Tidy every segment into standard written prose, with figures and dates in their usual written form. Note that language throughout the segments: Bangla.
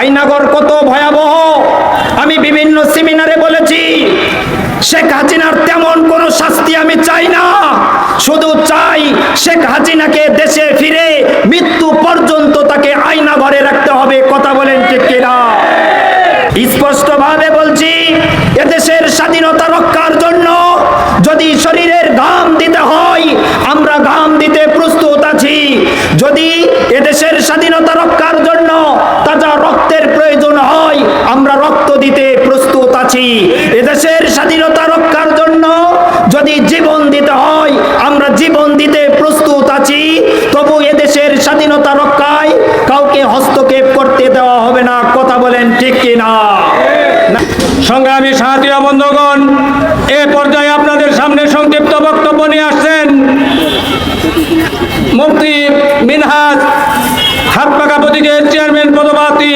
আয়নাঘর কত ভয়াবহ আমি বিভিন্ন সেমিনারে বলেছি। শেখ হাসিনার তেমন কোনো শাস্তি আমি চাই না, শুধু চাই শেখ হাসিনাকে দেশে ফিরে মৃত্যু পর্যন্ত তাকে আয়নাঘরে রাখতে হবে। কথা বলেন ঠিক কিনা? স্পষ্টভাবে বলছি, এদেশের স্বাধীনতা রক্ষার জন্য যদি শরীরের ঘাম দিতে হয় আমরা ঘাম দিতে প্রস্তুত আছি। যদি এদেশের স্বাধীনতা রক্ষার জন্য তাজা রক্তের প্রয়োজন হয় আমরা রক্ত দিতে প্রস্তুত আছি। এদেশের স্বাধীনতা রক্ষার জন্য যদি জীবন দিতে হয় আমরা জীবন দিতে প্রস্তুত আছি। তবু এদেশের স্বাধীনতা রক্ষায় কাউকে হস্তক্ষেপ করতে দেওয়া হবে না। কথা বলেন ঠিক কিনা? সংগ্রামী সাথী ও বন্ধুগণ, এ পর্যায়ে আপনাদের সামনে সংক্ষিপ্ত বক্তব্য নিয়ে আসছেন মুফতি মিনহাজ হাতপাকা প্রতীকের চেয়ারম্যান পদপ্রার্থী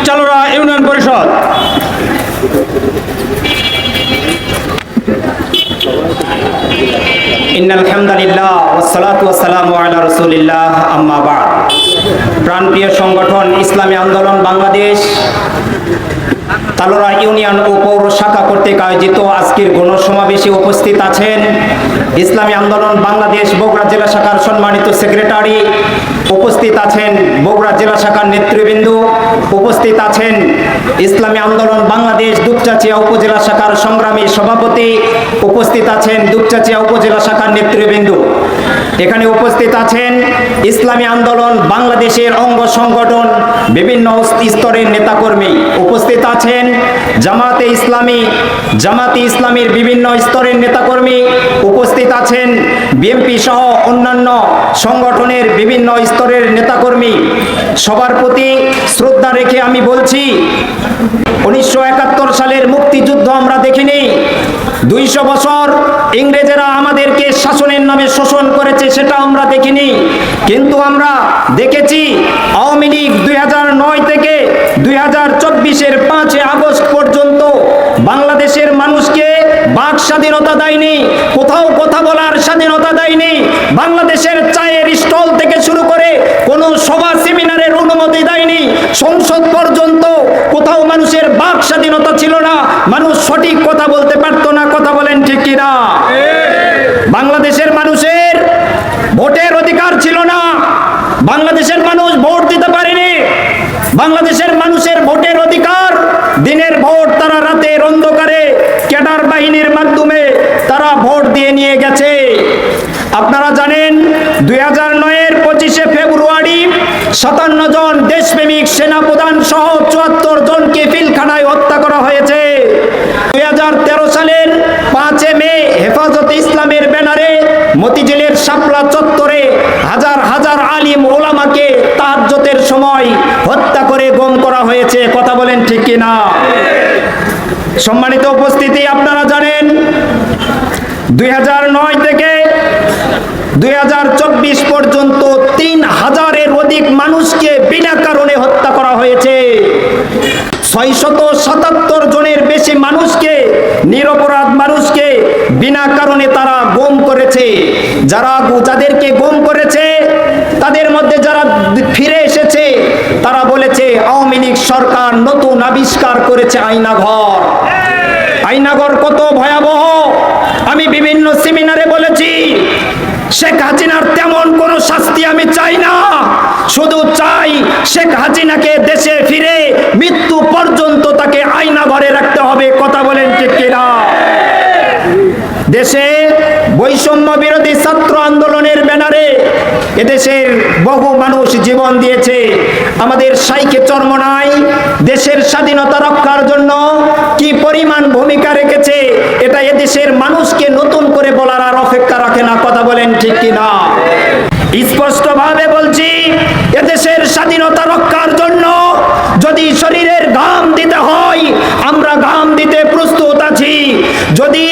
চালোরা ইউনিয়ন পরিষদ। ইন্নাল হামদুলিল্লাহ ওয়াসসালাতু ওয়াসসালামু আলা রাসূলিল্লাহ, আম্মা বা'দ। প্রাণপ্রিয় সংগঠন ইসলামী আন্দোলন বাংলাদেশ তালোড়া ইউনিয়ন ও পৌর শাখা কর্তৃক আয়োজিত আজকের গণসমাবেশে উপস্থিত আছেন ইসলামী আন্দোলন বাংলাদেশ বগুড়া জেলা শাখার সম্মানিত সেক্রেটারি, উপস্থিত আছেন বগুড়া জেলা শাখার নেতৃবৃন্দ, উপস্থিত আছেন ইসলামী আন্দোলন বাংলাদেশ দুপচাচিয়া উপজেলা শাখার সংগ্রামী সভাপতি, উপস্থিত আছেন দুপচাচিয়া উপজেলা শাখার নেতৃবৃন্দ। এখানে উপস্থিত আছেন ইসলামী আন্দোলন বাংলাদেশের অঙ্গ সংগঠন বিভিন্ন স্তরের নেতাকর্মী, উপস্থিত আছেন জামাতে ইসলামীর বিভিন্ন স্তরের নেতাকর্মী, উপস্থিত আছেন বিএনপি সহ অন্যান্য সংগঠনের বিভিন্ন স্তরের নেতাকর্মী। সবার প্রতি শ্রদ্ধা রেখে আমি বলছি, 1971 সালের মুক্তিযুদ্ধ আমরা দেখিনি। 200 বছর ইংরেজেরা আমাদেরকে শাসনের নামে শোষণ করেছে, সেটা আমরা দেখিনি। কিন্তু আমরা দেখেছি আওয়ামী লীগ 2009 থেকে 2024-এর 5 আগস্ট পর্যন্ত বাংলাদেশের মানুষকে বাক স্বাধীনতা দেয়নি, কোথাও কথা বলার স্বাধীনতা দেয়নি। বাংলাদেশের চায়ের স্টল থেকে শুরু করে কোনো সভা সেমিনারের অনুমতি দেয়নি। সংসদ পর্যন্ত কোথাও মানুষের বাক স্বাধীনতা ছিল না, মানুষ সঠিক কথা বলতে পারতো না। কথা বলেন ঠিক কিনা? বাংলাদেশের মানুষের ভোটের অধিকার ছিল না, বাংলাদেশের মানুষ ভোট দিতে পারেনি। বাংলাদেশের মানুষের ভোটের অধিকার, দিনের ভোট তারা রাতের অন্ধকারে ক্যাডার বাহিনীর মাধ্যমে তারা ভোট দিয়ে নিয়ে গেছে। আপনারা জানেন 2009-এর 25শে ফেব্রুয়ারি 57 জন দেশপ্রেমিক সেনাপ্রধান সহ 74 জনকে পিলখানায় হত্যা করা হয়েছে। 2013 সালের 5 মে হেফাজতে ইসলামের ব্যানারে মতিঝিলের শাপলা চত্বরে হাজার হাজার আলিম ওলামাকে তাহাজ্জুদের সময় হত্যা করে গুম করা হয়েছে। কথা বলেন ঠিক কিনা? সম্মানিত উপস্থিতি, আপনারা জানেন 2009 থেকে 2024 পর্যন্ত 3000-এর অধিক মানুষকে বিনা কারণে হত্যা করা হয়েছে। 677 জনের বেশি মানুষকে, নিরপরাধ মানুষকে বিনা কারণে তারা গুম করেছে। যাদেরকে গুম করেছে তাদের মধ্যে যারা ফিরে এসেছে তারা বলেছে আওয়ামী লীগ সরকার নতুন আবিষ্কার করেছে আয়নাঘর। আয়নাঘর কত ভয়াবহ আমি বিভিন্ন সেমিনারে বলেছি। শেখ হাসিনার তেমন কোনো শাস্তি আমি চাই না, শুধু চাই শেখ হাসিনাকে দেশে ফিরে মৃত্যু পর্যন্ত তাকে আয়নাঘরে রাখতে হবে। কথা বলেন ঠিক কিনা? দেশে বৈষম্য বিরোধী ছাত্র আন্দোলনের ব্যানারে এদেশের বহু মানুষ জীবন দিয়েছে। আমাদের শাইখে চরমনাই দেশের স্বাধীনতা রক্ষার জন্য কি পরিমাণ ভূমিকা রেখেছে এটা এদেশের মানুষকে নতুন করে বলার আর অপেক্ষা রাখে না। কথা বলেন ঠিক কিনা? স্পষ্টভাবে বলছি, এদেশের স্বাধীনতা রক্ষার জন্য যদি শরীরের ঘাম দিতে হয় আমরা ঘাম দিতে প্রস্তুত আছি। যদি